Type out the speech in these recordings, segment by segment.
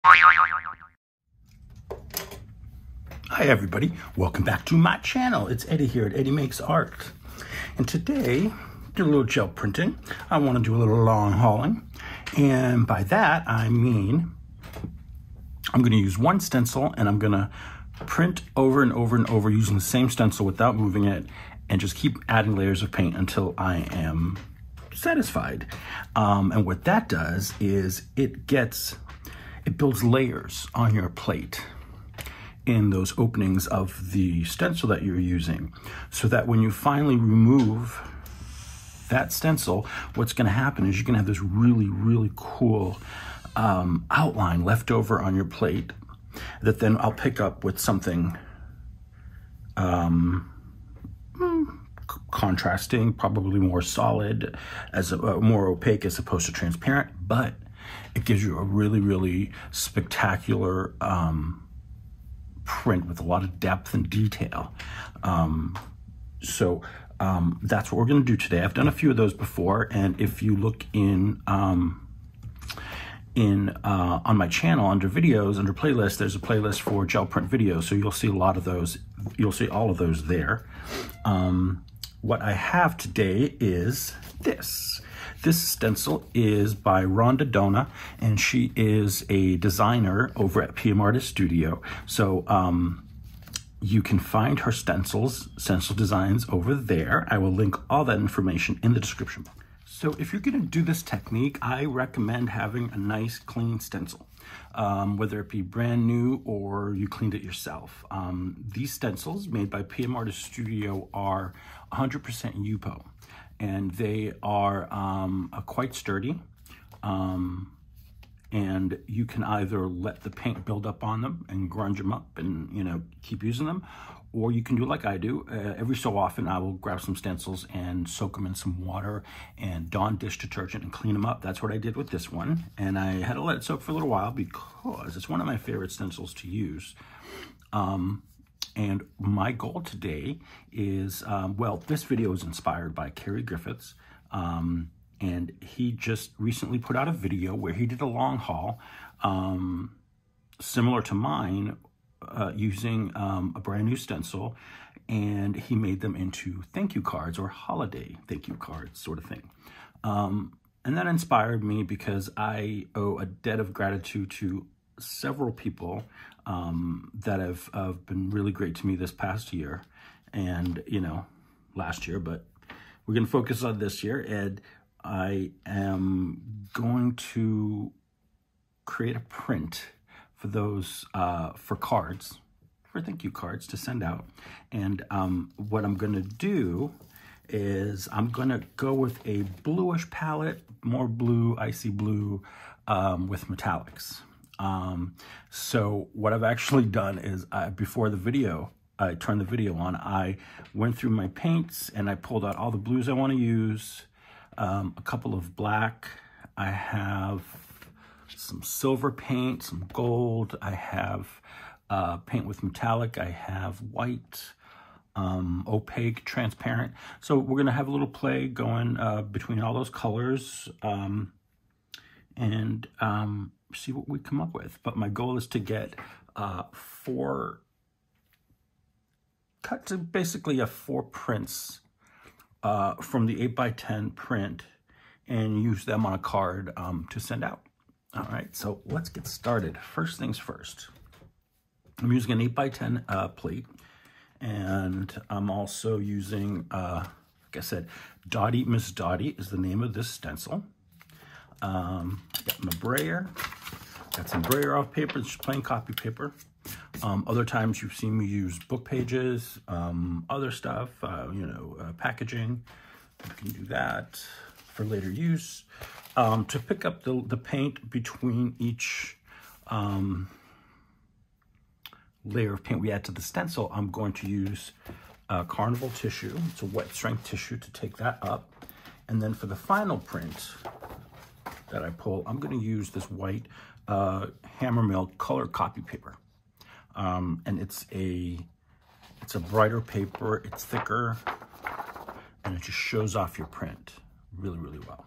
Hi everybody, welcome back to my channel. It's Eddie here at Eddie Makes Art. And today, do a little gel printing. I want to do a little long hauling. And by that, I mean, I'm going to use one stencil and I'm going to print over and over and over using the same stencil without moving it and just keep adding layers of paint until I am satisfied. And what that does is it builds layers on your plate in those openings of the stencil that you're using, so that when you finally remove that stencil, what's going to happen is you're going to have this really, really cool outline left over on your plate that then I'll pick up with something contrasting, probably more solid, more opaque as opposed to transparent, but it gives you a really, really spectacular print with a lot of depth and detail. So that's what we're going to do today. I've done a few of those before, and if you look on my channel under videos, under playlists, there's a playlist for gel print videos, so you'll see a lot of those. You'll see all of those there. What I have today is this. This stencil is by Rhonda Dona, and she is a designer over at PM Artist Studio. So you can find her stencil designs over there. I will link all that information in the description box. So if you're going to do this technique, I recommend having a nice clean stencil, whether it be brand new or you cleaned it yourself. These stencils made by PM Artist Studio are 100% Yupo. And they are quite sturdy, and you can either let the paint build up on them and grunge them up and, you know, keep using them, or you can do like I do. Every so often I will grab some stencils and soak them in some water and Dawn dish detergent and clean them up. That's what I did with this one, and I had to let it soak for a little while because it's one of my favorite stencils to use. And my goal today is, well, this video is inspired by Kerry Griffiths, and he just recently put out a video where he did a long haul similar to mine using a brand new stencil, and he made them into thank you cards or holiday thank you cards sort of thing. And that inspired me because I owe a debt of gratitude to several people that have been really great to me this past year and, you know, last year, but we're going to focus on this year. And I am going to create a print for those, for cards, for thank you cards to send out. And what I'm going to do is I'm going to go with a bluish palette, more blue, icy blue, with metallics. So what I've actually done is before the video, I turned the video on, I went through my paints and I pulled out all the blues I want to use, a couple of black, I have some silver paint, some gold, I have paint with metallic, I have white, opaque, transparent. So we're going to have a little play going between all those colors and see what we come up with. But my goal is to get cut to basically four prints from the 8x10 print and use them on a card to send out. All right, so let's get started. First things first, I'm using an 8x10 plate, and I'm also using, like I said, Dottie Miss Dottie is the name of this stencil. Got my brayer, got some brayer off paper, just plain copy paper. Other times you've seen me use book pages, other stuff, you know, packaging. You can do that for later use. To pick up the paint between each layer of paint we add to the stencil, I'm going to use Carnival tissue. It's a wet strength tissue to take that up. And then for the final print that I pull, I'm going to use this white Hammermill color copy paper. And it's a brighter paper, it's thicker, and it just shows off your print really, really well.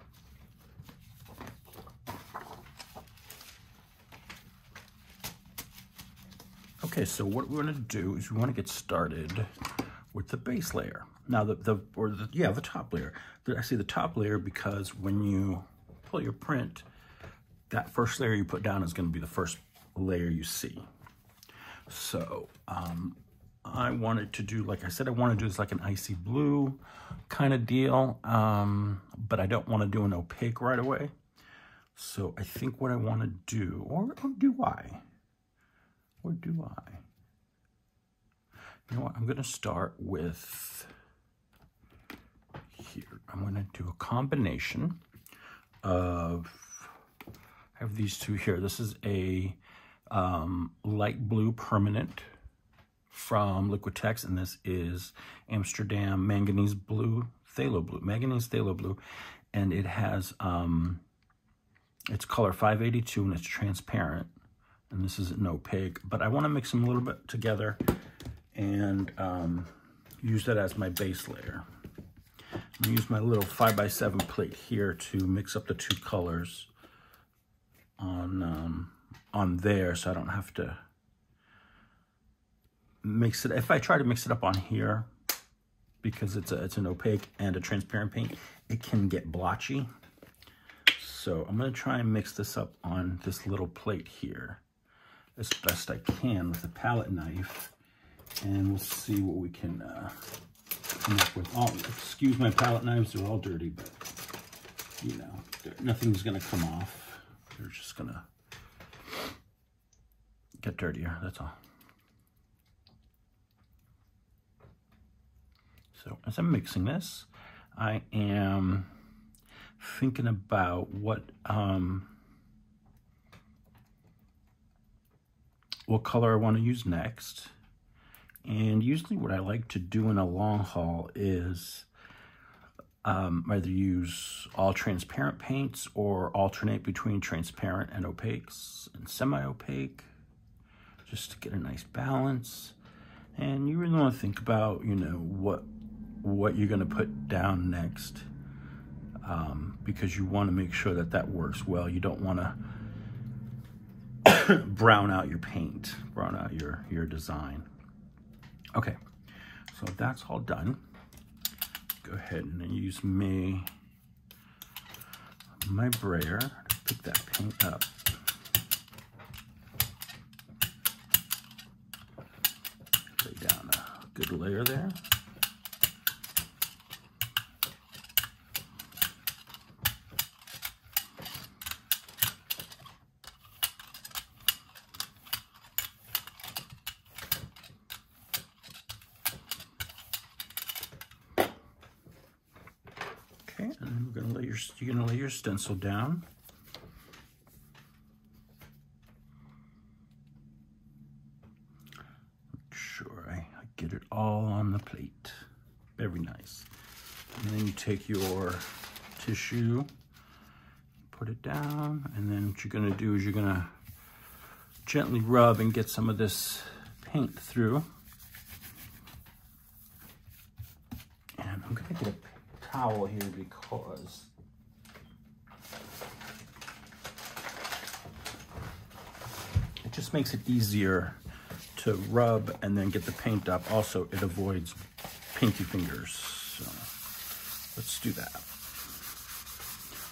Okay, so what we're gonna do is we wanna get started with the base layer. Now the top layer. I say the top layer because when you pull your print, that first layer you put down is gonna be the first layer you see. So I wanted to do, like I said, I want to do this like an icy blue kind of deal, but I don't want to do an opaque right away. So I think what I want to do, or do I? Or do I? You know what, I'm going to start with here. I'm going to do a combination of, I have these two here. This is a light blue permanent from Liquitex, and this is Amsterdam Manganese Blue, Phthalo Blue, Manganese Phthalo Blue, and it has, it's color 582 and it's transparent, and this is an opaque, but I want to mix them a little bit together and use that as my base layer. I'm going to use my little 5x7 plate here to mix up the two colors on there, so I don't have to mix it. If I try to mix it up on here, because it's an opaque and a transparent paint, it can get blotchy. So I'm going to try and mix this up on this little plate here as best I can with a palette knife, and we'll see what we can come up with. Oh, excuse my palette knives, they're all dirty, but you know, nothing's going to come off. They're just going to get dirtier, that's all. So as I'm mixing this, I am thinking about what color I want to use next. And usually what I like to do in a long haul is either use all transparent paints or alternate between transparent and opaques and semi-opaque, just to get a nice balance. And you really want to think about, you know, what you're going to put down next, because you want to make sure that that works well. You don't want to brown out your paint, brown out your design. Okay, so that's all done. Go ahead and then use my brayer to pick that paint up. Lay down a good layer there. Okay, and then we're gonna you're gonna lay your stencil down. Make sure I get it all on the plate. Very nice. And then you take your tissue, put it down, and then what you're gonna do is you're gonna gently rub and get some of this paint through. And I'm gonna get a towel here because it just makes it easier to rub and then get the paint up. Also, it avoids painty fingers. So let's do that.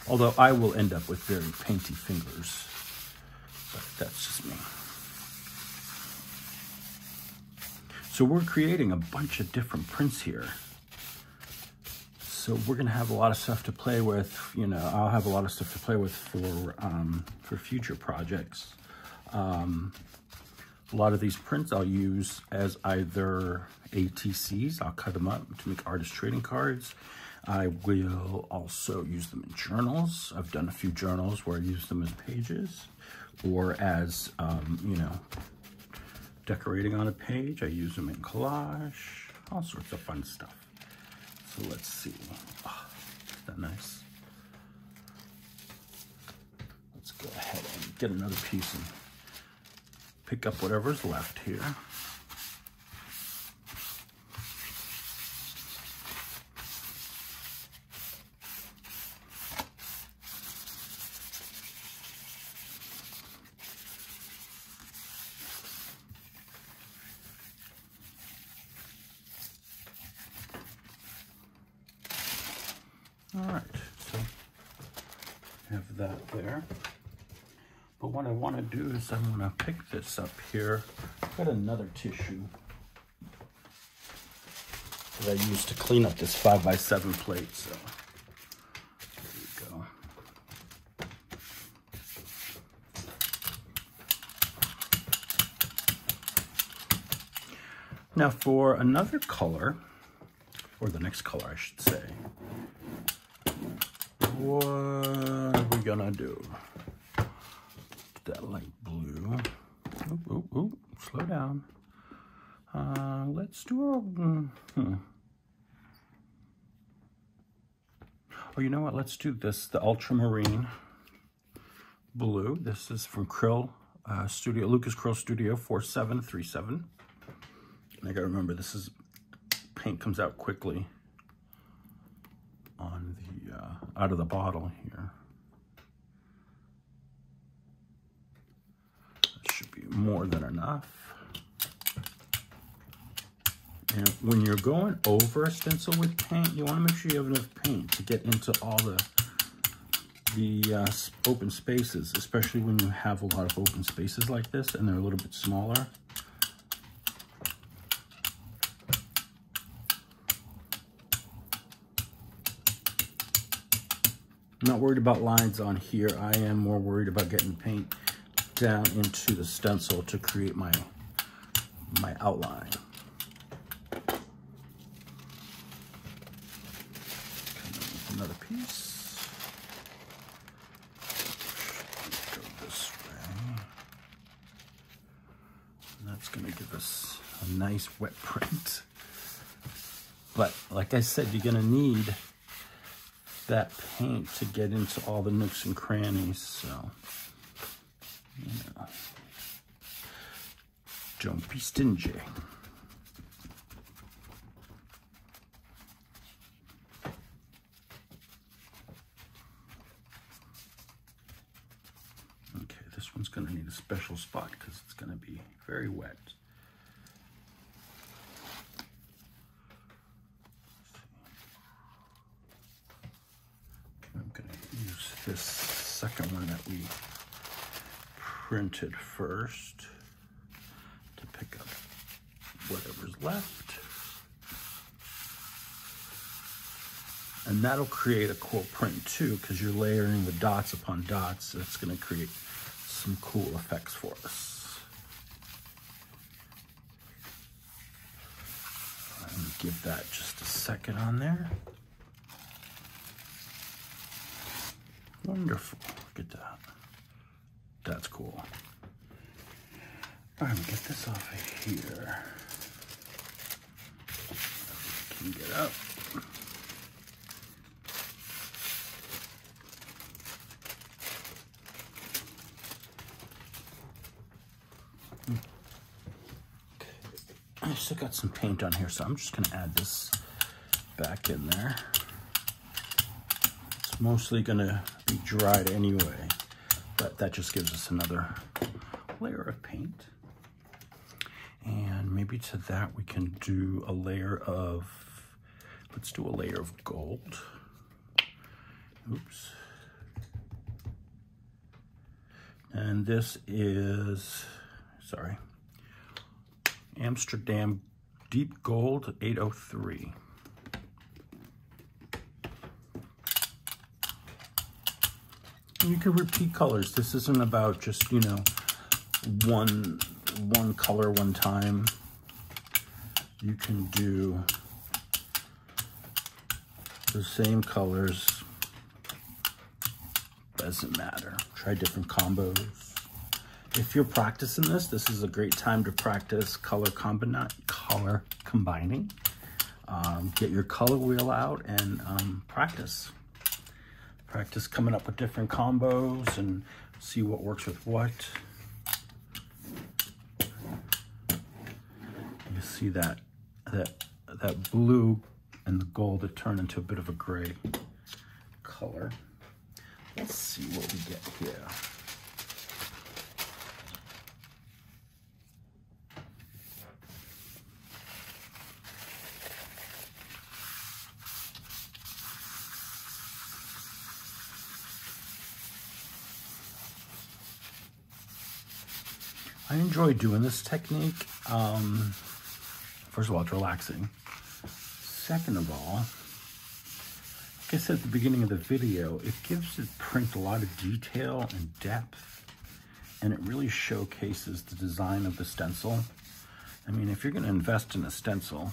Although I will end up with very painty fingers, but that's just me. So we're creating a bunch of different prints here. So we're gonna have a lot of stuff to play with. You know, I'll have a lot of stuff to play with for future projects. A lot of these prints I'll use as either ATCs. I'll cut them up to make artist trading cards. I will also use them in journals. I've done a few journals where I use them as pages or as, you know, decorating on a page. I use them in collage, all sorts of fun stuff. So let's see. Oh, isn't that nice? Let's go ahead and get another piece and pick up whatever's left here. All right, so have that there. But what I want to do is I'm going to pick this up here. I've got another tissue that I used to clean up this 5x7 plate. So there you go. Now for another color, or the next color I should say, what are we gonna do? That light blue. Ooh, slow down. Let's do a, Oh, you know what? Let's do this, the ultramarine blue. This is from Krill Studio, Lucas Krill Studio 4737. And I gotta remember, this is, paint comes out quickly on the, out of the bottle here. That should be more than enough. And when you're going over a stencil with paint, you want to make sure you have enough paint to get into all the open spaces, especially when you have a lot of open spaces like this and they're a little bit smaller. I'm not worried about lines on here. I am more worried about getting paint down into the stencil to create my outline. Another piece. Go this way. And that's going to give us a nice wet print. But like I said, you're going to need that paint to get into all the nooks and crannies. So, you know, don't be stingy. This one's going to need a special spot because it's going to be very wet. I'm going to use this second one that we printed first to pick up whatever's left. And that'll create a cool print too, because you're layering the dots upon dots. That's going to create some cool effects for us. Let me give that just a second on there. Wonderful. Look at that. That's cool. All right, get this off of here. Can get up. I still got some paint on here, so I'm just gonna add this back in there. It's mostly gonna be dried anyway, but that just gives us another layer of paint. And maybe to that we can do a layer of, let's do a layer of gold. Oops. And this is, sorry, Amsterdam Deep Gold 803. And you can repeat colors. This isn't about just, you know, one color one time. You can do the same colors. Doesn't matter. Try different combos. If you're practicing this, this is a great time to practice color combining. Get your color wheel out and practice. Practice coming up with different combos and see what works with what. You see that blue and the gold that turn into a bit of a gray color. Let's see what we get here. I enjoy doing this technique. First of all, it's relaxing. Second of all, like I said at the beginning of the video, it gives the print a lot of detail and depth, and it really showcases the design of the stencil. I mean, if you're going to invest in a stencil,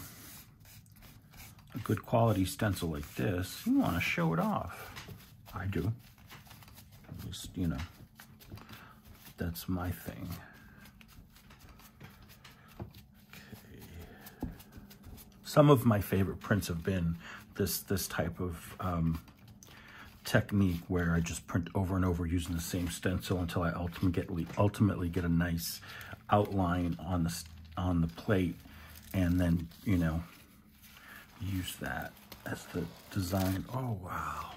a good quality stencil like this, you want to show it off. I do. At least, you know, that's my thing. Okay. Some of my favorite prints have been this type of technique where I just print over and over using the same stencil until I ultimately get a nice outline on the plate, and then, you know, use that as the design. Oh, wow.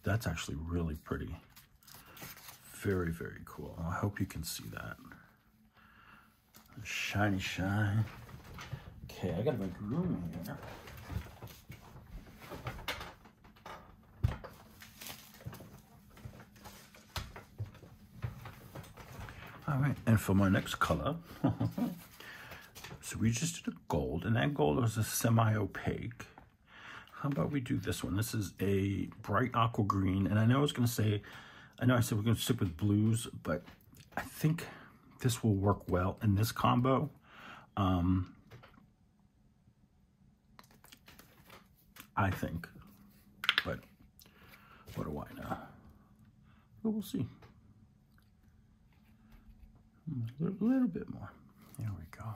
That's actually really pretty. Very, very cool. I hope you can see that. Shiny shine. Okay, I gotta make room here. All right, and for my next color, so we just did a gold, and that gold was a semi-opaque. How about we do this one? This is a bright aqua green, and I know I was gonna say, I know I said we're gonna stick with blues, but I think this will work well in this combo. I think, but what do I know? But we'll see. A little bit more. There we go.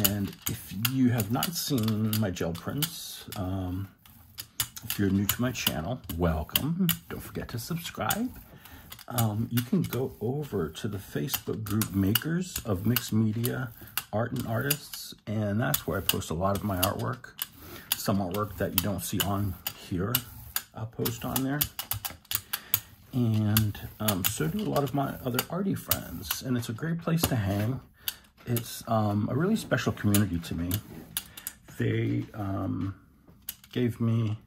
And if you have not seen my gel prints, if you're new to my channel, welcome. Don't forget to subscribe. You can go over to the Facebook group Makers of Mixed Media Art and Artists, and that's where I post a lot of my artwork. Some artwork that you don't see on here, I'll post on there. And so do a lot of my other arty friends, and it's a great place to hang. It's a really special community to me. They gave me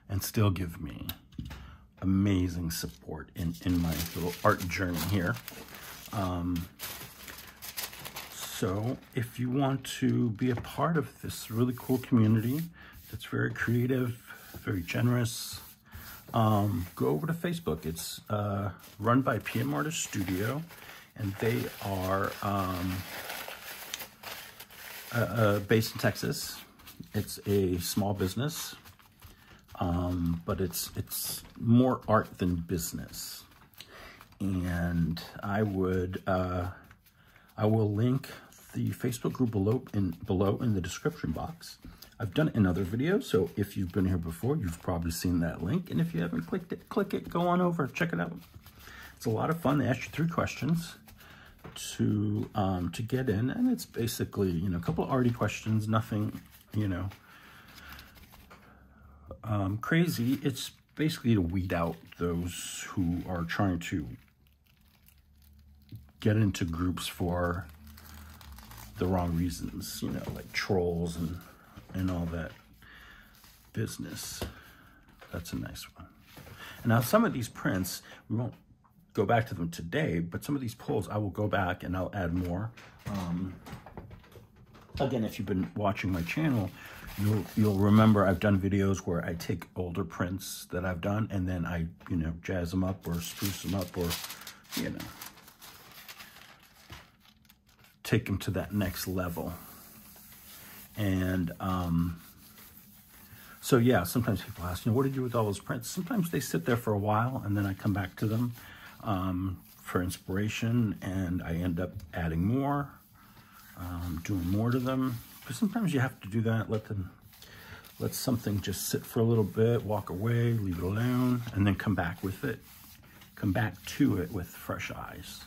and still give me amazing support in my little art journey here. So if you want to be a part of this really cool community that's very creative, very generous, go over to Facebook. It's run by PM Artist Studio, and they are based in Texas. It's a small business, but it's more art than business. And I will link the Facebook group below in the description box. I've done it in other videos, so if you've been here before, you've probably seen that link. And if you haven't clicked it, click it, go on over, check it out. It's a lot of fun. They ask you 3 questions to get in, and it's basically, you know, a couple of arty questions, nothing, you know, crazy. It's basically to weed out those who are trying to get into groups for the wrong reasons, you know, like trolls and all that business. That's a nice one. And now some of these prints, we won't go back to them today, but some of these pulls I will go back and I'll add more. Again, if you've been watching my channel, you'll remember I've done videos where I take older prints that I've done and then I, you know, jazz them up or spruce them up, or, you know, take them to that next level. And so yeah, sometimes people ask, you know, what did you do with all those prints? Sometimes they sit there for a while and then I come back to them for inspiration, and I end up adding more, doing more to them. But sometimes you have to do that, let something just sit for a little bit, walk away, leave it alone, and then come back to it with fresh eyes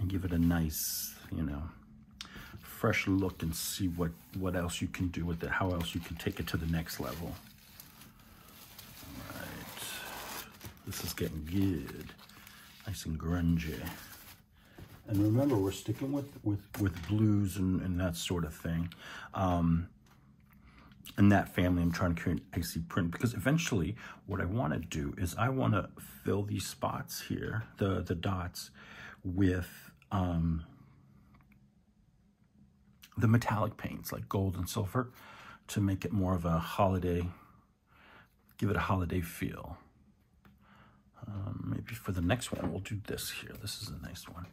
and give it a nice, you know, fresh look, and see what else you can do with it, how else you can take it to the next level. All right, this is getting good, nice and grungy. And remember, we're sticking with blues and that sort of thing. in that family, I'm trying to create an icy print because eventually what I want to do is I want to fill these spots here, the dots, with the metallic paints like gold and silver to make it more of a holiday, give it a holiday feel. Maybe for the next one, we'll do this here. This is a nice one.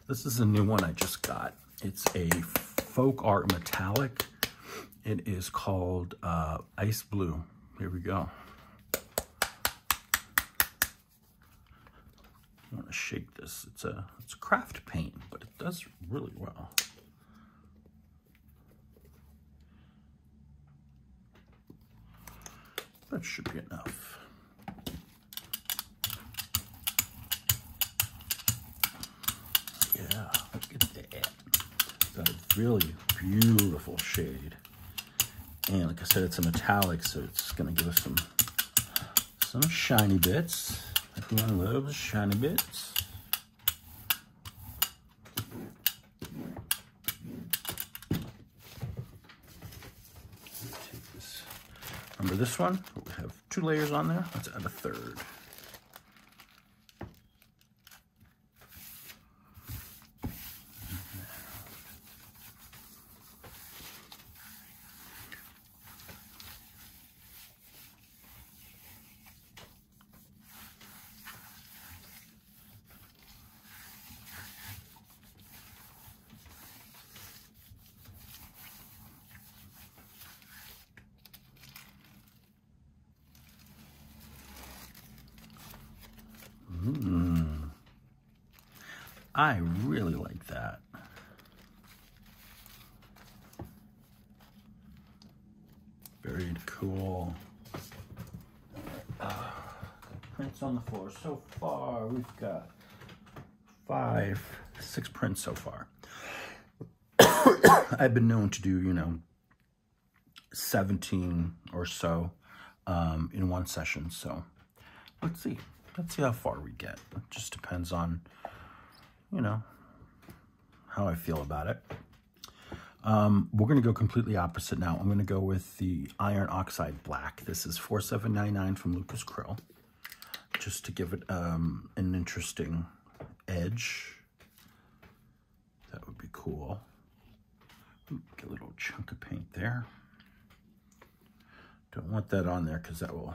This is a new one I just got. It's a folk art metallic. It is called Ice Blue. Here we go. I want to shake this. It's craft paint, but it does really well. That should be enough. Yeah, look at that. Got a really beautiful shade. And like I said, it's a metallic, so it's gonna give us some shiny bits. Everyone loves shiny bits. Take this. Remember this one? We have 2 layers on there. Let's add a 3rd. I really like that. Very cool. Prints on the floor. So far, we've got 6 prints so far. I've been known to do, 17 or so in one session. So let's see. Let's see how far we get. It just depends on, how I feel about it. We're going to go completely opposite now. I'm going to go with the Iron Oxide Black. This is $47.99 from Lucas Krill, just to give it an interesting edge. That would be cool. Ooh, get a little chunk of paint there. Don't want that on there because that will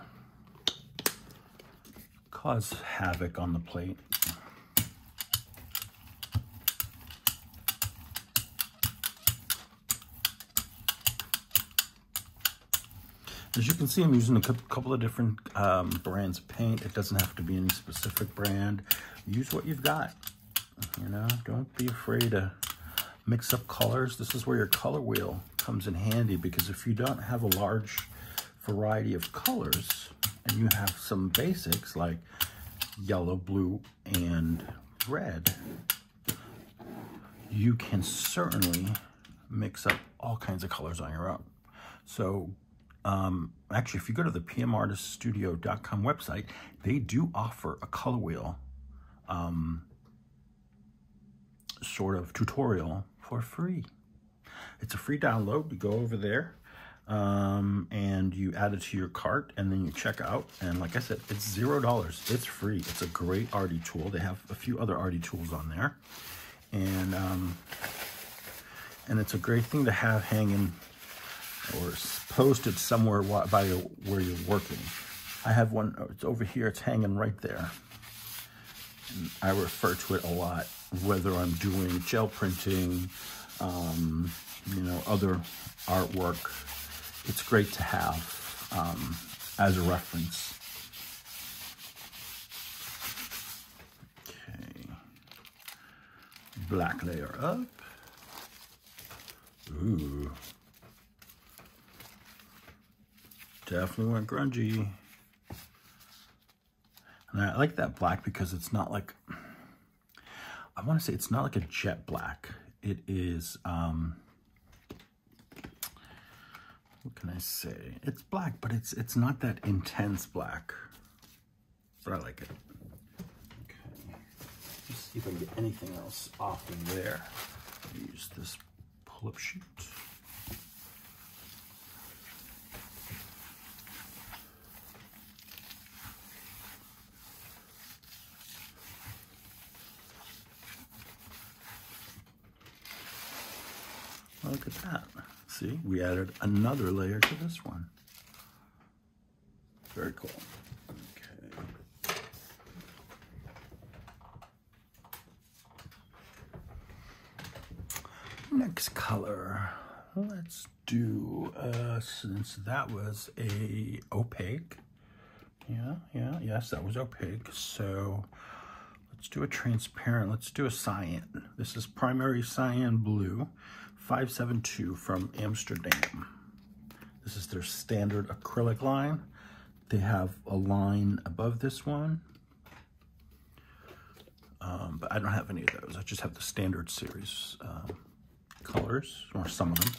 cause havoc on the plate. As you can see, I'm using a couple of different brands of paint. It doesn't have to be any specific brand. Use what you've got. Don't be afraid to mix up colors. This is where your color wheel comes in handy, because if you don't have a large variety of colors and you have some basics like yellow, blue, and red, you can certainly mix up all kinds of colors on your own. So actually, if you go to the pmartiststudio.com website, they do offer a color wheel sort of tutorial for free. It's a free download. You go over there and you add it to your cart, and then you check out. And like I said, it's $0. It's free. It's a great arty tool. They have a few other arty tools on there. And it's a great thing to have hanging or posted somewhere by where you're working. I have one, it's over here, it's hanging right there. And I refer to it a lot, whether I'm doing gel printing, other artwork. It's great to have as a reference. Okay. Black layer up. Ooh. Definitely went grungy. And I like that black because it's not like, I want to say it's not like a jet black. It is, what can I say? It's black, but it's not that intense black. But I like it. Okay. Let's see if I can get anything else off of there. Use this pull-up sheet. look at that. See, we added another layer to this one. Very cool. Okay. Next color. Let's do, since that was a opaque. Yes, that was opaque. So let's do a transparent. Let's do a cyan. This is Primary Cyan Blue 572 from Amsterdam. This is their standard acrylic line. They have a line above this one. But I don't have any of those. I just have the standard series colors, or some of them.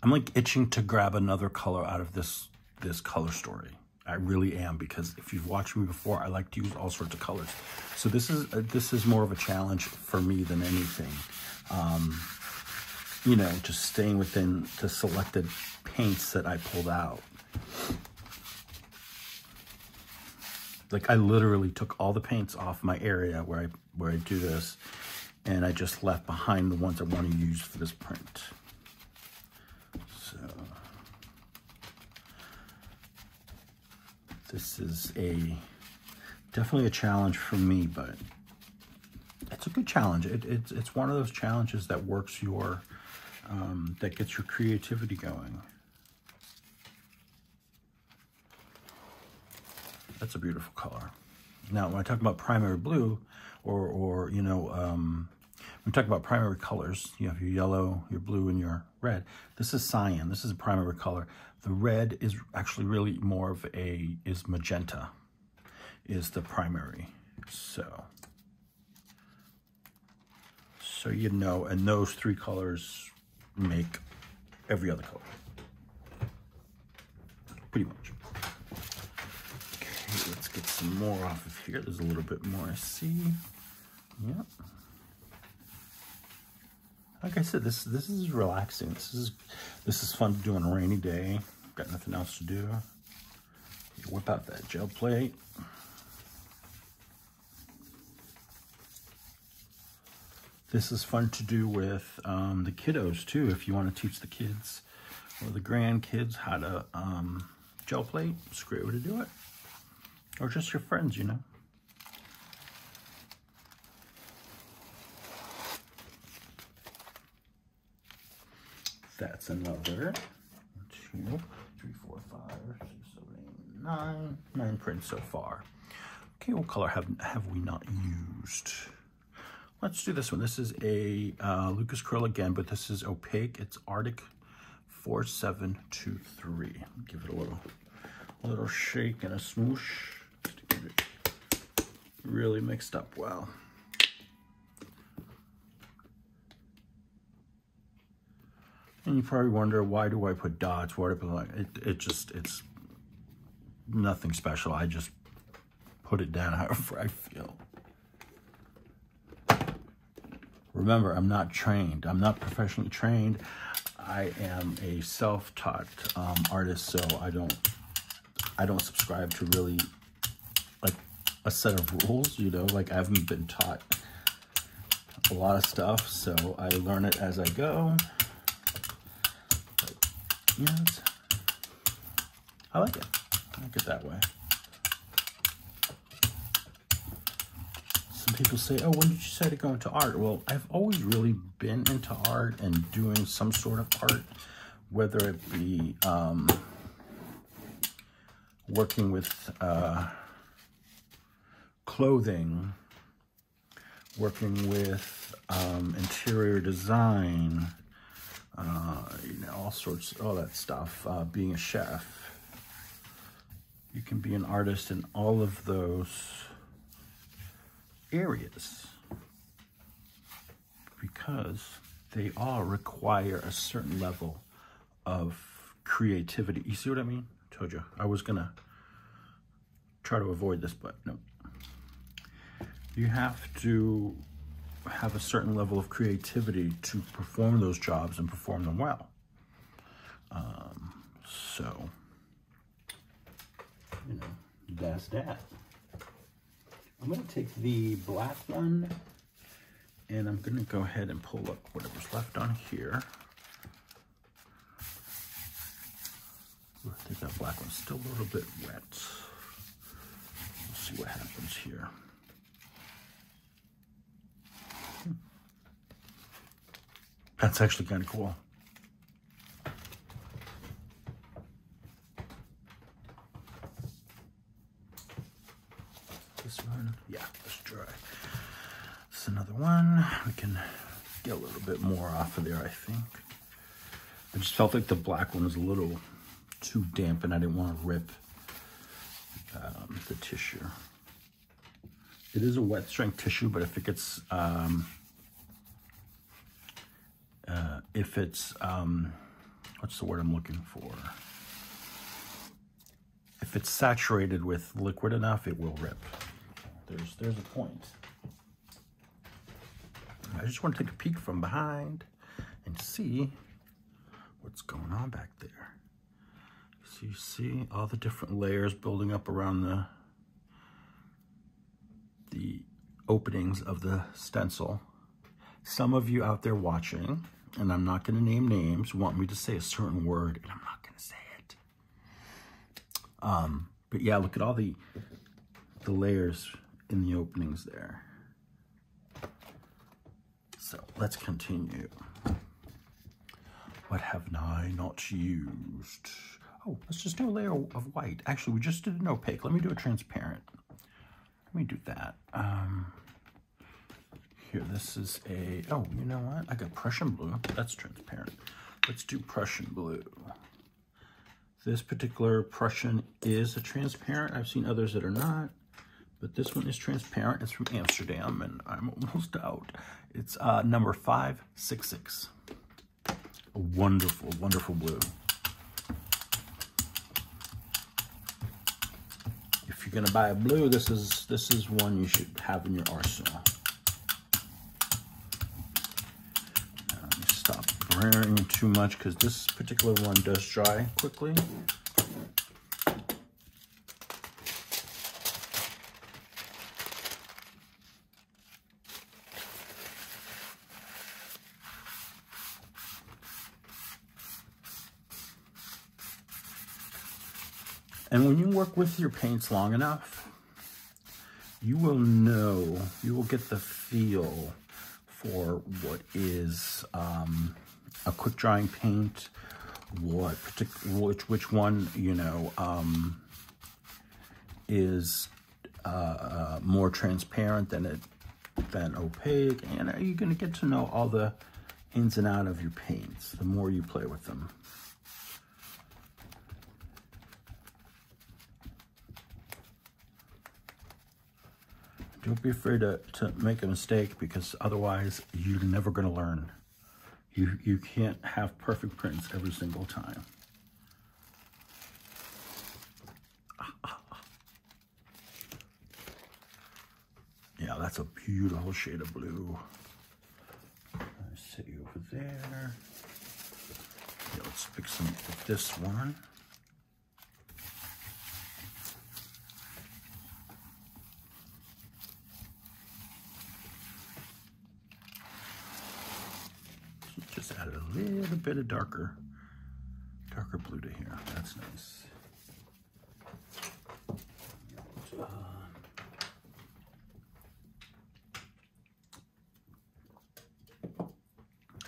I'm like itching to grab another color out of this color story. I really am, because if you've watched me before, I like to use all sorts of colors. So this is more of a challenge for me than anything. You know, just staying within the selected paints that I pulled out. Like, I literally took all the paints off my area where I do this, and I just left behind the ones I want to use for this print. So this is definitely a challenge for me, but it's a good challenge. It's one of those challenges that works your, that gets your creativity going. That's a beautiful color. Now, when I talk about primary blue, or you know, when we talk about primary colors, you have your yellow, your blue, and your red. This is cyan. This is a primary color. The red is actually really more of is magenta, is the primary. So you know, and those three colors make every other color, pretty much. Okay, let's get some more off of here. There's a little bit more I see. Yep. Like I said, this is relaxing. This is fun to do on a rainy day. Got nothing else to do. You whip out that gel plate. This is fun to do with the kiddos too. If you want to teach the kids or the grandkids how to gel plate, it's a great way to do it. Or just your friends, you know. That's another 1, 2, 3, 4, 5, 6, 7, 8, 9. 9 prints so far. Okay, what color have we not used? Let's do this one. This is a Lucas Krill again, but this is opaque. It's Arctic 4723. Give it a little shake and a smoosh to get it really mixed up well. And you probably wonder, why do I put dots? Why do I put it's nothing special. I just put it down however I feel. Remember, I'm not trained. I'm not professionally trained. I am a self-taught artist, so I don't subscribe to really like a set of rules, you know, like I haven't been taught a lot of stuff, so I learn it as I go. Yes, I like it. I like it that way. Some people say, oh, when did you decide to go into art? Well, I've always really been into art and doing some sort of art, whether it be working with clothing, working with interior design, you know, all that stuff, being a chef. You can be an artist in all of those areas because they all require a certain level of creativity. You see what I mean? I told you I was gonna try to avoid this, but no. You have to have a certain level of creativity to perform those jobs and perform them well. So, you know, that's that. I'm going to take the black one, and I'm going to go ahead and pull up whatever's left on here. I think that black one's still a little bit wet. We'll see what happens here. That's actually kind of cool. This one, yeah, let's try. This is another one. We can get a little bit more off of there, I think. I just felt like the black one was a little too damp, and I didn't want to rip the tissue. It is a wet strength tissue, but if it gets what's the word I'm looking for? If it's saturated with liquid enough, it will rip. There's a point. I just want to take a peek from behind and see what's going on back there. So you see all the different layers building up around the openings of the stencil. Some of you out there watching, and I'm not going to name names, want me to say a certain word, and I'm not going to say it. But yeah, look at all the layers in the openings there. So let's continue. What have I not used? Oh, let's just do a layer of white. Actually, we just did an opaque. Let me do a transparent. Let me do that. Here, this is a, oh, you know what? I got Prussian blue. That's transparent. Let's do Prussian blue. This particular Prussian is a transparent. I've seen others that are not, but this one is transparent. It's from Amsterdam, and I'm almost out. It's number 566. A wonderful, wonderful blue. If you're gonna buy a blue, this is one you should have in your arsenal. Let me stop wearing too much because this particular one does dry quickly. And when you work with your paints long enough, you will know, you will get the feel for what is a quick drying paint, which one, you know, is more transparent than opaque, and you're going to get to know all the ins and outs of your paints the more you play with them. Don't be afraid to make a mistake, because otherwise you're never going to learn. You can't have perfect prints every single time. Yeah, that's a beautiful shade of blue. Let's set you over there. Yeah, let's pick some with this one. Just added a little bit of darker blue to here. That's nice.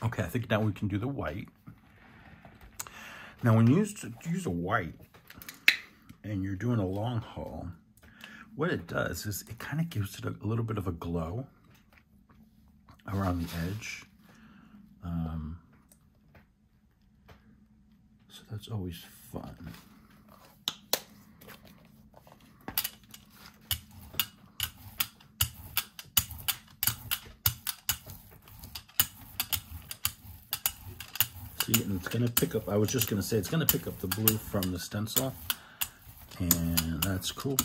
Okay, I think now we can do the white. Now, when you use a white and you're doing a long haul, what it does is it kind of gives it a little bit of a glow around the edge. So that's always fun. See, and it's gonna pick up, I was just gonna say, it's gonna pick up the blue from the stencil, and that's cool.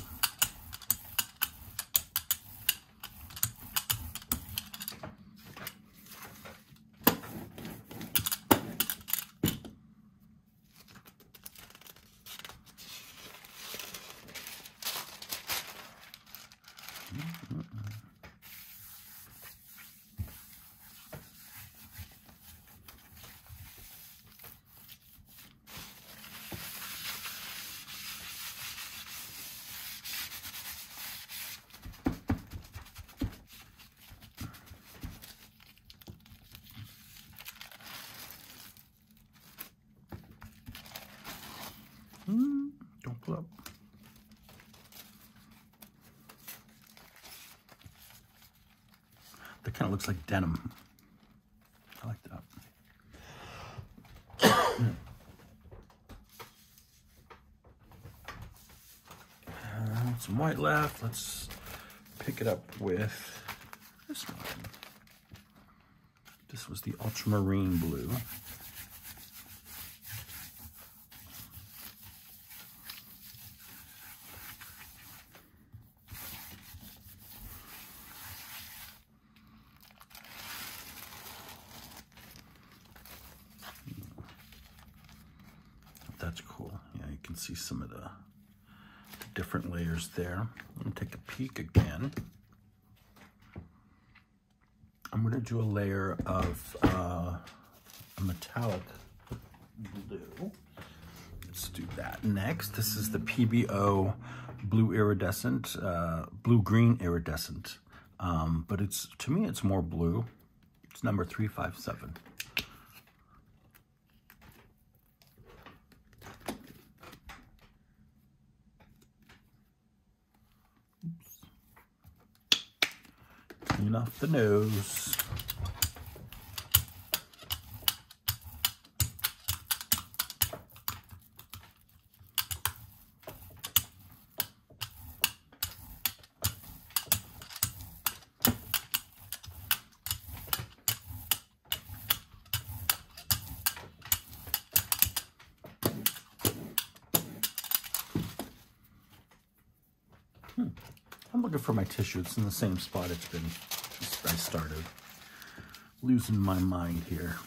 It looks like denim. I like that. Some white left. Let's pick it up with this one. This was the ultramarine blue. That's cool. Yeah, you can see some of the different layers there. I'm gonna take a peek again. I'm gonna do a layer of a metallic blue. Let's do that next. This is the PBO blue iridescent, blue-green iridescent. But it's, to me, it's more blue. It's number 357. Clean off the nose. I'm looking for my tissue. It's in the same spot it's been since I started. Losing my mind here.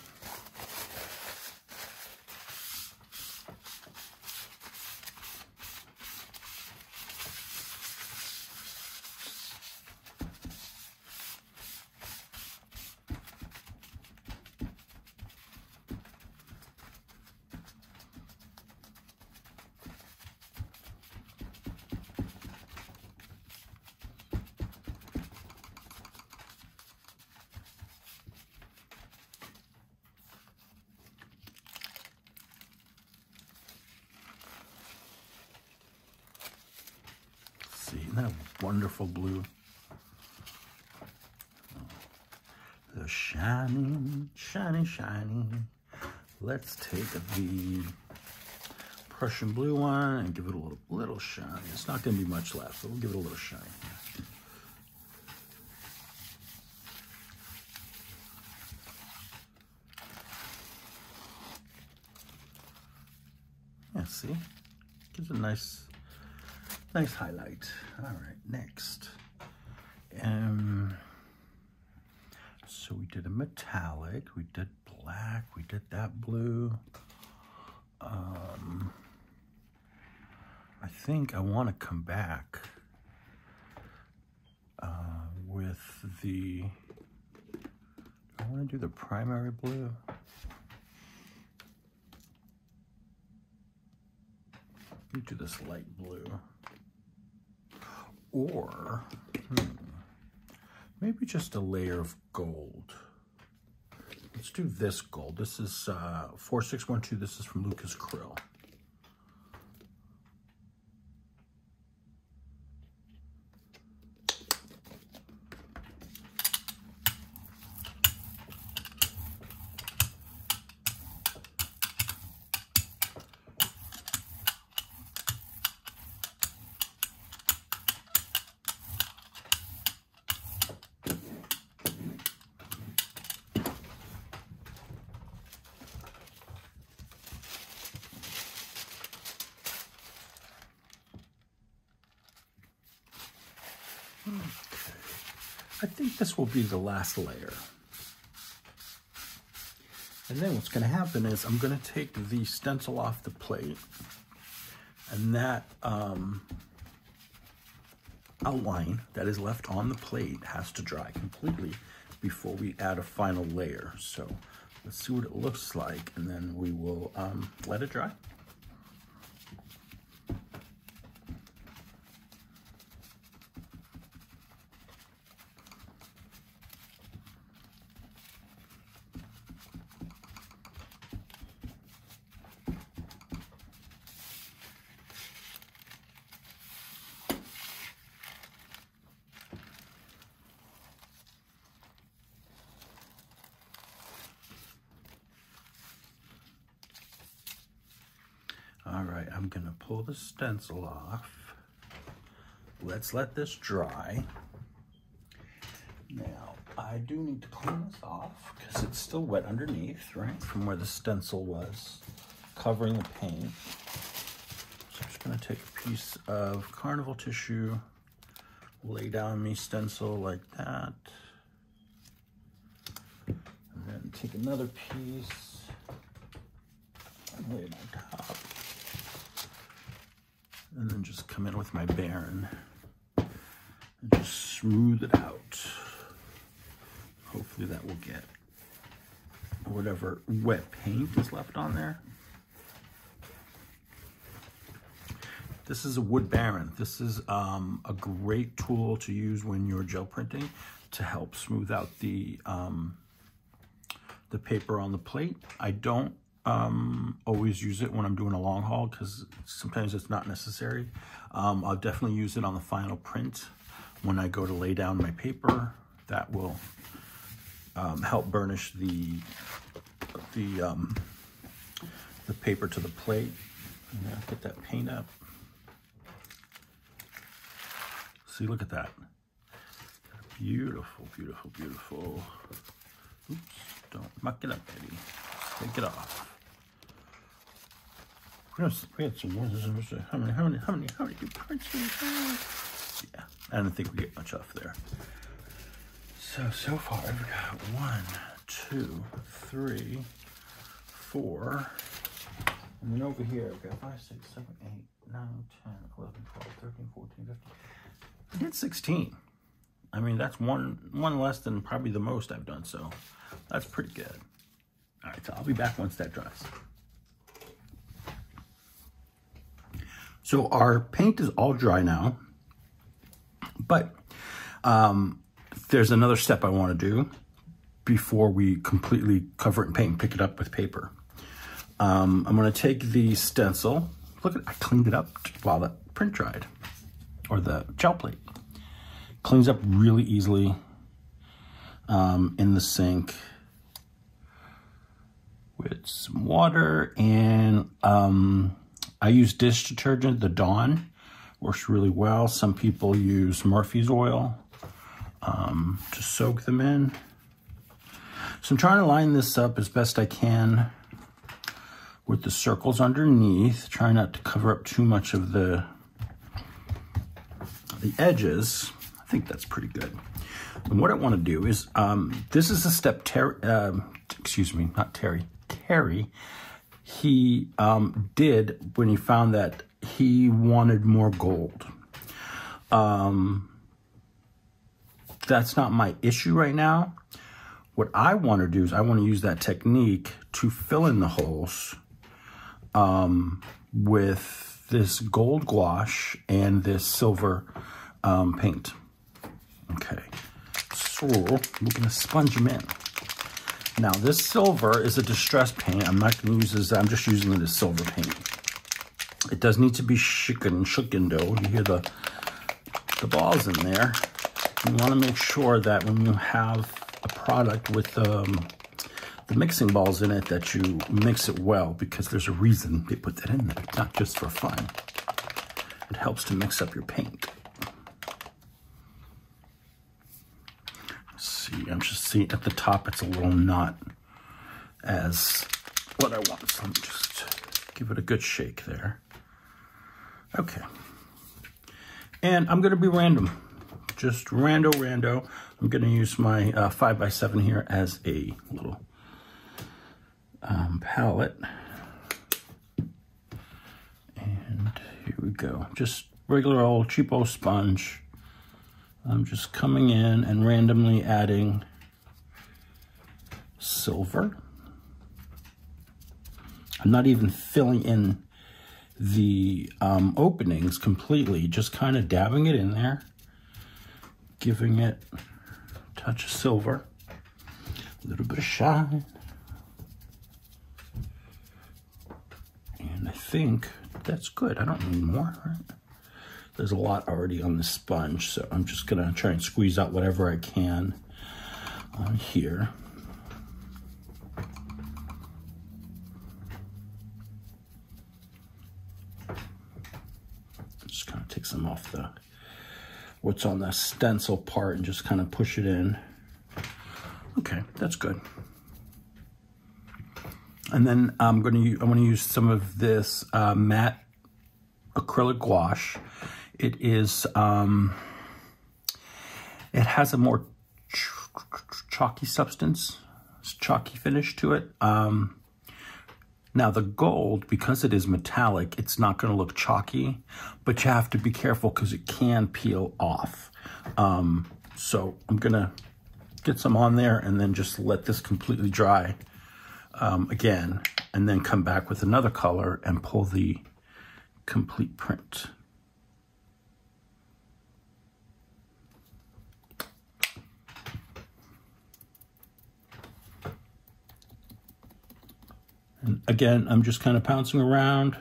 Isn't that a wonderful blue? The shining, shining, shining. Let's take the Prussian blue one and give it a little shine. It's not going to be much left, but we'll give it a little shine. Yeah, see? Gives a nice highlight. All right, next. So we did a metallic, we did black, we did that blue. I think I want to come back with the, I want to do the primary blue. Let me do this light blue. Or maybe just a layer of gold. Let's do this gold. This is 4612. This is from Lucas Krill. Okay. I think this will be the last layer. And then what's going to happen is I'm going to take the stencil off the plate, and that outline that is left on the plate has to dry completely before we add a final layer. So let's see what it looks like, and then we will let it dry. All right, I'm gonna pull the stencil off. Let's let this dry. Now, I do need to clean this off because it's still wet underneath, right? From where the stencil was covering the paint. So I'm just gonna take a piece of carnival tissue, lay down my stencil like that. And then take another piece and lay it on top. And then just come in with my Baren and just smooth it out. Hopefully that will get whatever wet paint is left on there. This is a wood Baren. This is a great tool to use when you're gel printing to help smooth out the paper on the plate. I don't always use it when I'm doing a long haul because sometimes it's not necessary. I'll definitely use it on the final print when I go to lay down my paper. That will help burnish the paper to the plate. And now get that paint up. See, look at that. Beautiful, beautiful, beautiful. Oops, don't muck it up, Eddie. Take it off. We had some more. How many prints do we have? Yeah, I don't think we get much off there. So far I've got 1, 2, 3, 4. And then over here I've got 5, 6, 7, 8, 9, 10, 11, 12, 13, 14, 15. I did 16. I mean, that's one less than probably the most I've done, so that's pretty good. All right, so I'll be back once that dries. So our paint is all dry now, but there's another step I want to do before we completely cover it in paint and pick it up with paper. I'm going to take the stencil. Look, I cleaned it up while the print dried, or the gel plate. Cleans up really easily in the sink with some water, and I use dish detergent, the Dawn. Works really well. Some people use Murphy's oil to soak them in. So I'm trying to line this up as best I can with the circles underneath, trying not to cover up too much of the edges. I think that's pretty good. And what I want to do is, this is a step Terry, he did when he found that he wanted more gold. That's not my issue right now. What I want to do is I want to use that technique to fill in the holes with this gold gouache and this silver paint. Okay, so we're going to sponge them in. Now this silver is a distressed paint. I'm not going to use this. I'm just using it as silver paint. It does need to be shooken dough. You hear the balls in there. You want to make sure that when you have a product with the mixing balls in it, that you mix it well, because there's a reason they put that in there, not just for fun. It helps to mix up your paint. Let's see, I'm just seeing at the top it's a little not as what I want, so let me just give it a good shake there. Okay. And I'm going to be random. Just rando. I'm going to use my 5x7 here as a little palette. And here we go. Just regular old cheapo sponge. I'm just coming in and randomly adding silver. I'm not even filling in the openings completely, just kind of dabbing it in there, giving it a touch of silver, a little bit of shine. And I think that's good. I don't need more, right? There's a lot already on the sponge, so I'm just gonna try and squeeze out whatever I can on here. Just kind of take some off the what's on the stencil part and just kind of push it in. Okay, that's good. And then I'm going to use some of this matte acrylic gouache. It is it has a more chalky substance, chalky finish to it. Now the gold, because it is metallic, it's not going to look chalky, but you have to be careful because it can peel off. So I'm going to get some on there and then just let this completely dry again, and then come back with another color and pull the complete print. And again, I'm just kind of pouncing around,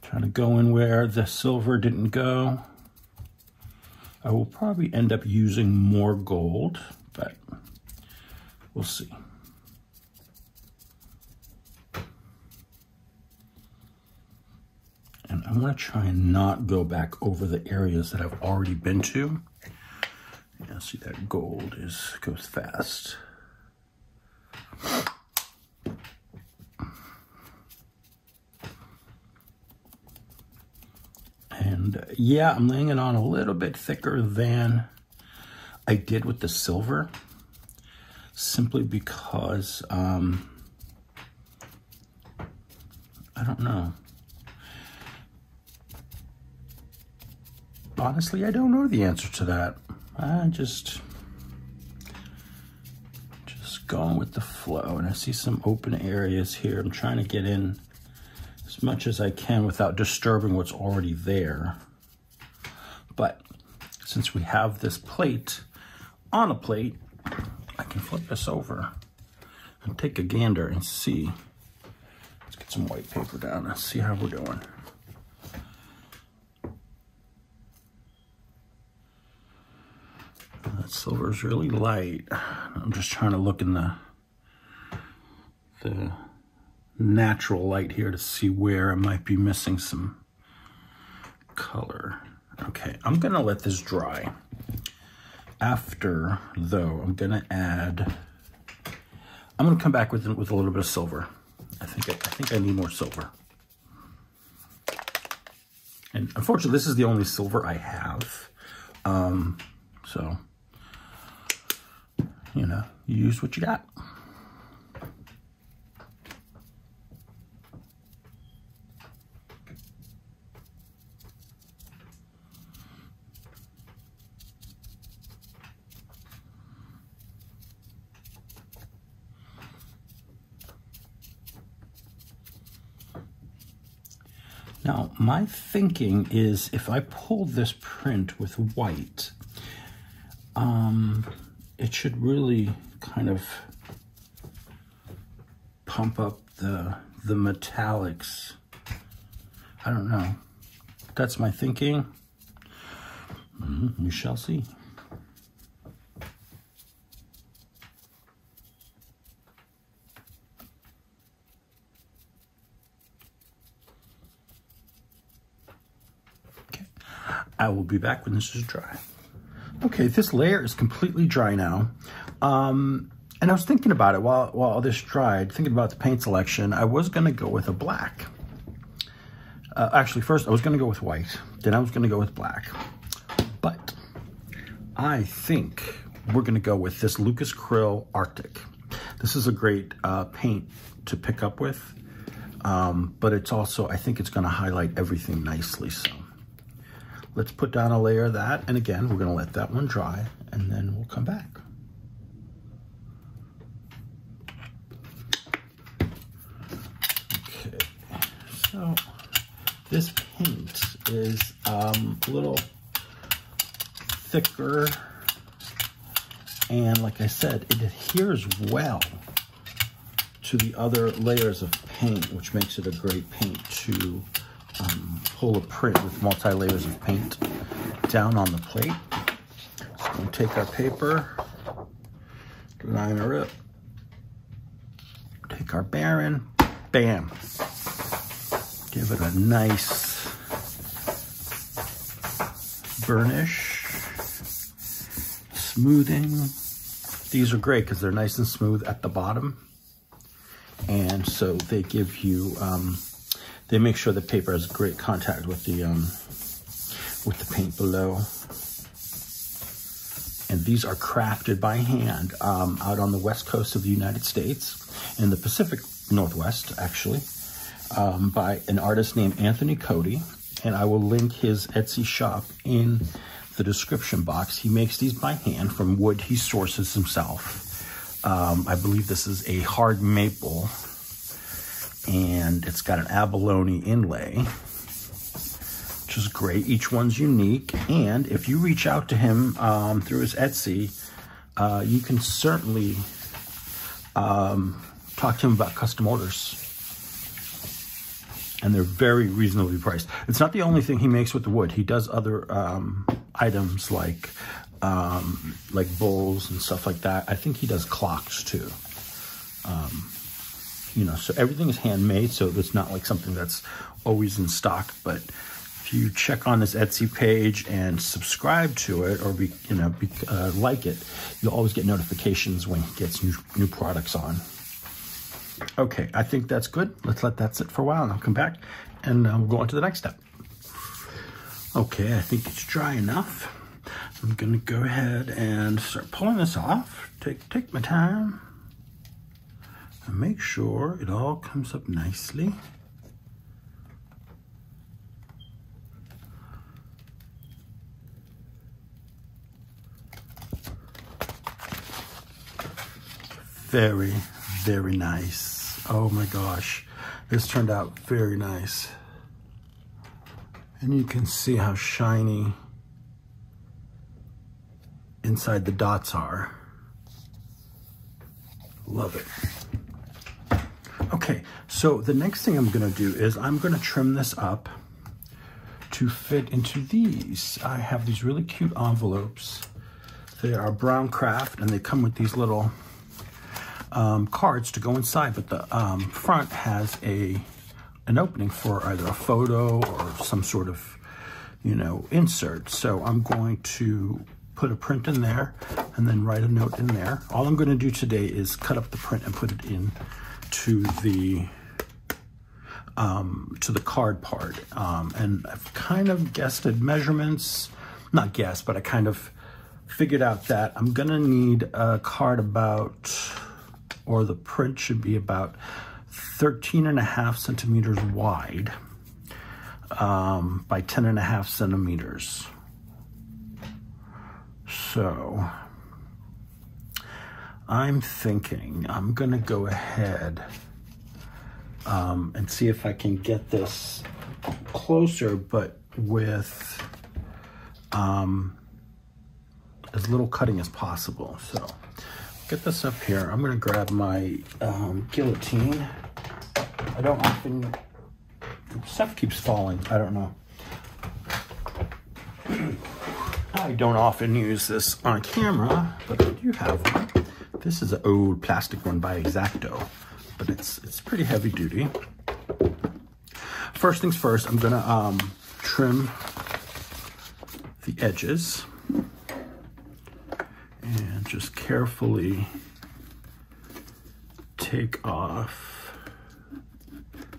trying to go in where the silver didn't go. I will probably end up using more gold, but we'll see. And I want to try and not go back over the areas that I've already been to. Yeah, see that gold goes fast. And yeah, I'm laying it on a little bit thicker than I did with the silver, simply because, I don't know. Honestly, I don't know the answer to that. I just going with the flow, and I see some open areas here. I'm trying to get in as much as I can without disturbing what's already there. But since we have this plate on a plate, I can flip this over and take a gander and see. Let's get some white paper down and see how we're doing. That silver is really light. I'm just trying to look in the natural light here to see where I might be missing some color. Okay, I'm gonna let this dry. After, though, I'm gonna come back with a little bit of silver. I think I need more silver. And unfortunately, this is the only silver I have. So, you know, you use what you got. Now, my thinking is if I pull this print with white, it should really kind of pump up the metallics. I don't know. That's my thinking. We shall see. Okay, I will be back when this is dry. Okay, this layer is completely dry now. And I was thinking about it while this dried, thinking about the paint selection. I was gonna go with a black. Actually, first I was gonna go with white, then I was gonna go with black. But I think we're gonna go with this Lukas Krill Arctic. This is a great paint to pick up with, but it's also, I think it's gonna highlight everything nicely, so. Let's put down a layer of that, and again, we're gonna let that one dry, and then we'll come back. Okay, so this paint is a little thicker, and like I said, it adheres well to the other layers of paint, which makes it a great paint to pull a print with multi-layers of paint down on the plate. So we'll take our paper, line her up, take our Baron, bam. Give it a nice burnish, smoothing. These are great because they're nice and smooth at the bottom. And so they give you, they make sure the paper has great contact with the paint below. And these are crafted by hand out on the west coast of the United States, in the Pacific Northwest, actually, by an artist named Anthony Cody. And I will link his Etsy shop in the description box. He makes these by hand from wood he sources himself. I believe this is a hard maple, and it's got an abalone inlay, which is great. Each one's unique. And if you reach out to him through his Etsy, you can certainly talk to him about custom orders. And they're very reasonably priced. It's not the only thing he makes with the wood. He does other items like bowls and stuff like that. I think he does clocks too. You know, so everything is handmade, so it's not like something that's always in stock. But if you check on his Etsy page and subscribe to it, or like it, you'll always get notifications when he gets new products on. Okay, I think that's good. Let's let that sit for a while, and I'll come back and we'll go on to the next step. Okay, I think it's dry enough. I'm gonna go ahead and start pulling this off. Take my time and make sure it all comes up nicely. Very, very nice. Oh my gosh, this turned out very nice. And you can see how shiny inside the dots are. Love it. Okay, so the next thing I'm gonna do is I'm gonna trim this up to fit into these. I have these really cute envelopes. They are Brown Craft, and they come with these little cards to go inside, but the front has an opening for either a photo or some sort of, insert. So I'm going to put a print in there and then write a note in there. All I'm going to do today is cut up the print and put it in to the card part. And I've kind of guessed at measurements, not guessed, but I kind of figured out that I'm gonna need a card or the print should be about 13.5 centimeters wide by 10.5 centimeters. So I'm thinking I'm gonna go ahead and see if I can get this closer, but with as little cutting as possible. So get this up here. I'm gonna grab my guillotine. I don't often, stuff keeps falling, I don't know. I don't often use this on camera, but I do have one. This is an old plastic one by X-Acto, but it's pretty heavy duty. First things first, I'm gonna trim the edges and just carefully take off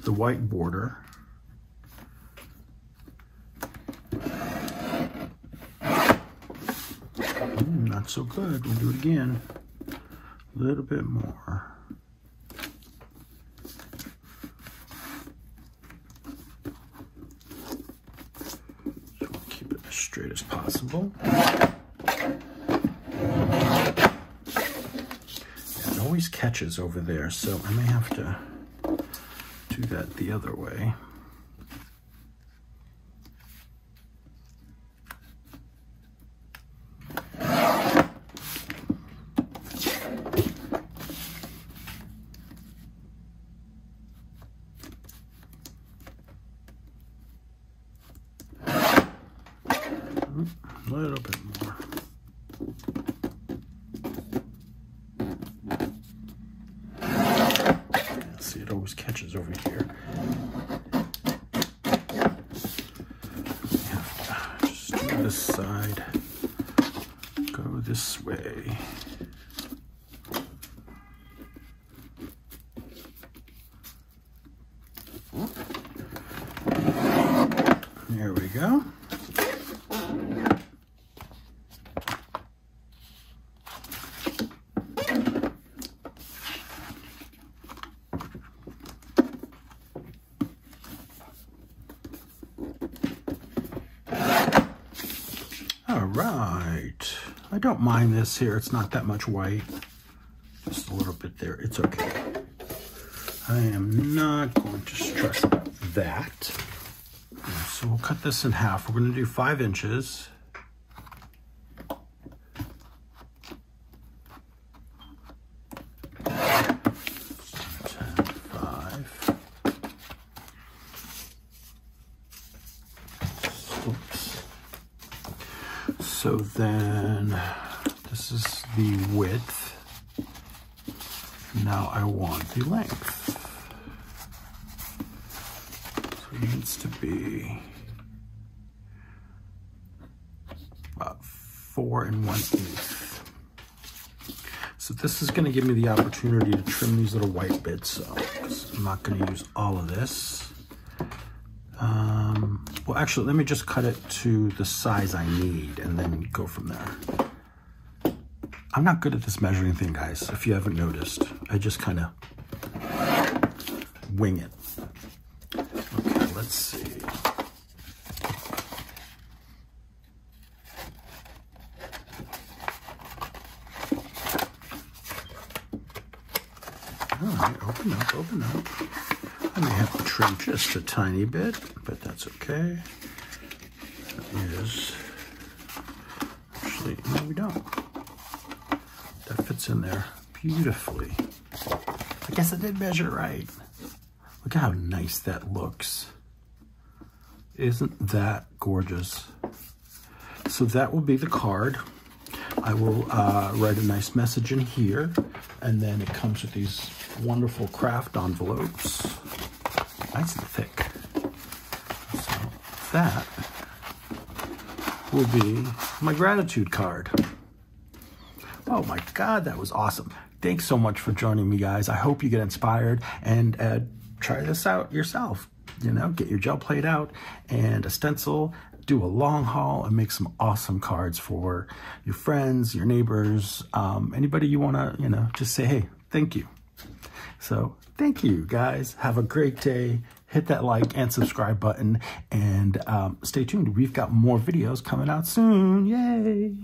the white border. Not so good. We'll do it again. A little bit more. So we'll keep it as straight as possible. It always catches over there, so I may have to do that the other way. A little bit more. See, it always catches over here. Just do this There we go. All right. I don't mind this here. It's not that much white. Just a little bit there. It's okay. I am not going to stress about that. So we'll cut this in half. We're going to do 5 inches. So then this is the width. Now I want the length. So it needs to be about 4 1/8. So this is going to give me the opportunity to trim these little white bits. So I'm not going to use all of this. Well, actually, let me just cut it to the size I need and then go from there. I'm not good at this measuring thing, guys, if you haven't noticed. I just kind of wing it. Okay, let's see. All right, open up, open up. I may have to trim just a tiny bit, but that's okay. That is, actually, no, we don't. That fits in there beautifully. I guess I did measure right. Look at how nice that looks. Isn't that gorgeous? So that will be the card. I will write a nice message in here, and then it comes with these wonderful craft envelopes. Nice and thick. So that will be my gratitude card. Oh my God, that was awesome. Thanks so much for joining me, guys. I hope you get inspired and try this out yourself. You know, get your gel plate out and a stencil, do a long haul, and make some awesome cards for your friends, your neighbors, anybody you want to, you know, just say, hey, thank you. So thank you, guys. Have a great day. Hit that like and subscribe button, and stay tuned. We've got more videos coming out soon. Yay!